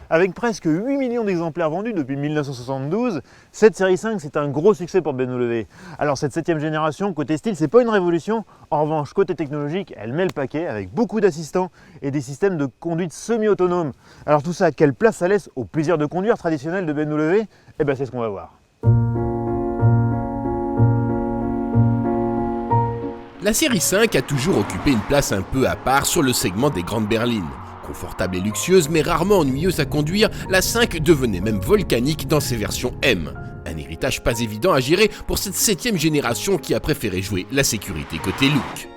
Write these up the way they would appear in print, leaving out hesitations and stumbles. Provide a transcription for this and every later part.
Avec presque 8 millions d'exemplaires vendus depuis 1972, cette série 5 c'est un gros succès pour BMW. Alors cette 7ème génération, côté style, c'est pas une révolution. En revanche, côté technologique, elle met le paquet avec beaucoup d'assistants et des systèmes de conduite semi-autonomes. Alors tout ça, quelle place ça laisse au plaisir de conduire traditionnel de BMW? Eh bien c'est ce qu'on va voir. La série 5 a toujours occupé une place un peu à part sur le segment des grandes berlines. Confortable et luxueuse, mais rarement ennuyeuse à conduire, la 5 devenait même volcanique dans ses versions M. Un héritage pas évident à gérer pour cette 7ème génération qui a préféré jouer la sécurité côté look.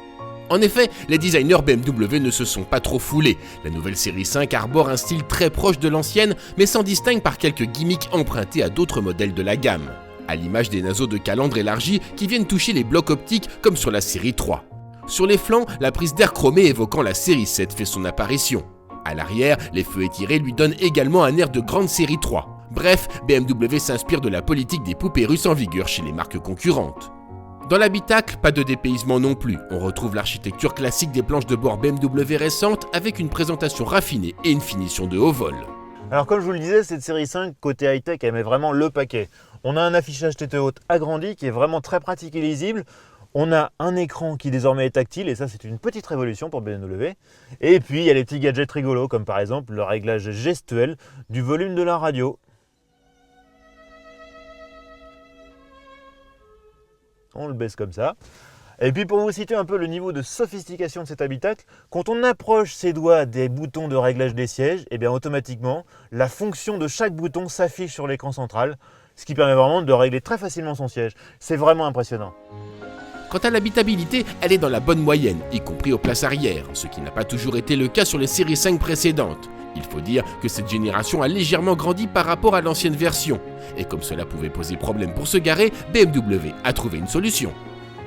En effet, les designers BMW ne se sont pas trop foulés. La nouvelle série 5 arbore un style très proche de l'ancienne, mais s'en distingue par quelques gimmicks empruntés à d'autres modèles de la gamme. À l'image des naseaux de calandre élargis qui viennent toucher les blocs optiques comme sur la série 3. Sur les flancs, la prise d'air chromé évoquant la série 7 fait son apparition. À l'arrière, les feux étirés lui donnent également un air de grande série 3. Bref, BMW s'inspire de la politique des poupées russes en vigueur chez les marques concurrentes. Dans l'habitacle, pas de dépaysement non plus. On retrouve l'architecture classique des planches de bord BMW récentes avec une présentation raffinée et une finition de haut vol. Alors comme je vous le disais, cette série 5, côté high-tech, elle met vraiment le paquet. On a un affichage tête haute agrandi qui est vraiment très pratique et lisible. On a un écran qui désormais est tactile et ça c'est une petite révolution pour BMW. Et puis il y a les petits gadgets rigolos comme par exemple le réglage gestuel du volume de la radio. On le baisse comme ça. Et puis pour vous situer un peu le niveau de sophistication de cet habitacle, quand on approche ses doigts des boutons de réglage des sièges, et bien automatiquement la fonction de chaque bouton s'affiche sur l'écran central, ce qui permet vraiment de régler très facilement son siège. C'est vraiment impressionnant. Quant à l'habitabilité, elle est dans la bonne moyenne, y compris aux places arrière, ce qui n'a pas toujours été le cas sur les séries 5 précédentes. Il faut dire que cette génération a légèrement grandi par rapport à l'ancienne version. Et comme cela pouvait poser problème pour se garer, BMW a trouvé une solution.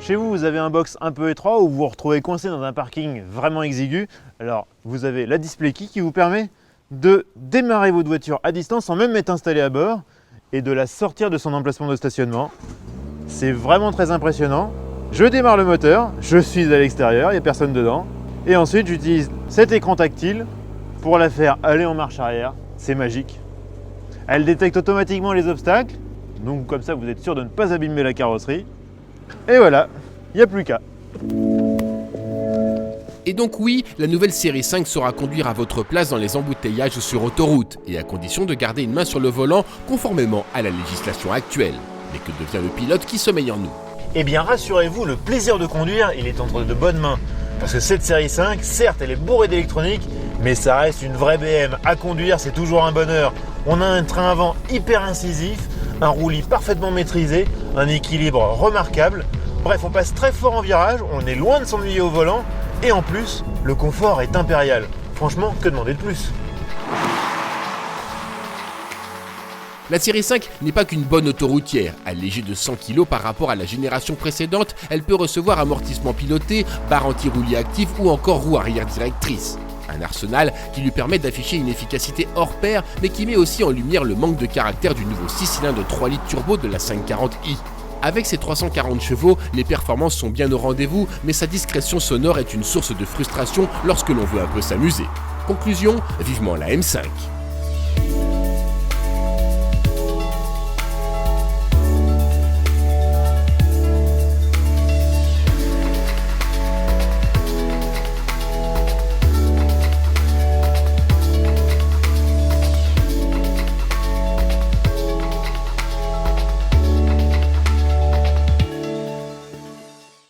Chez vous, vous avez un box un peu étroit où vous vous retrouvez coincé dans un parking vraiment exigu. Alors, vous avez la display key qui vous permet de démarrer votre voiture à distance sans même être installé à bord et de la sortir de son emplacement de stationnement. C'est vraiment très impressionnant. Je démarre le moteur, je suis à l'extérieur, il n'y a personne dedans. Et ensuite, j'utilise cet écran tactile pour la faire aller en marche arrière. C'est magique. Elle détecte automatiquement les obstacles. Donc comme ça, vous êtes sûr de ne pas abîmer la carrosserie. Et voilà, il n'y a plus qu'à. Et donc oui, la nouvelle série 5 saura conduire à votre place dans les embouteillages sur autoroute, et à condition de garder une main sur le volant conformément à la législation actuelle. Mais que devient le pilote qui sommeille en nous? Eh bien rassurez-vous, le plaisir de conduire, il est entre de bonnes mains. Parce que cette série 5, certes elle est bourrée d'électronique, mais ça reste une vraie BM. À conduire, c'est toujours un bonheur. On a un train avant hyper incisif, un roulis parfaitement maîtrisé, un équilibre remarquable. Bref, on passe très fort en virage, on est loin de s'ennuyer au volant, et en plus, le confort est impérial. Franchement, que demander de plus? La série 5 n'est pas qu'une bonne autoroutière. Allégée de 100 kg par rapport à la génération précédente, elle peut recevoir amortissement piloté, barre anti-roulis active ou encore roue arrière directrice. Un arsenal qui lui permet d'afficher une efficacité hors pair, mais qui met aussi en lumière le manque de caractère du nouveau 6 cylindres 3 litres turbo de la 540i. Avec ses 340 chevaux, les performances sont bien au rendez-vous, mais sa discrétion sonore est une source de frustration lorsque l'on veut un peu s'amuser. Conclusion, vivement la M5.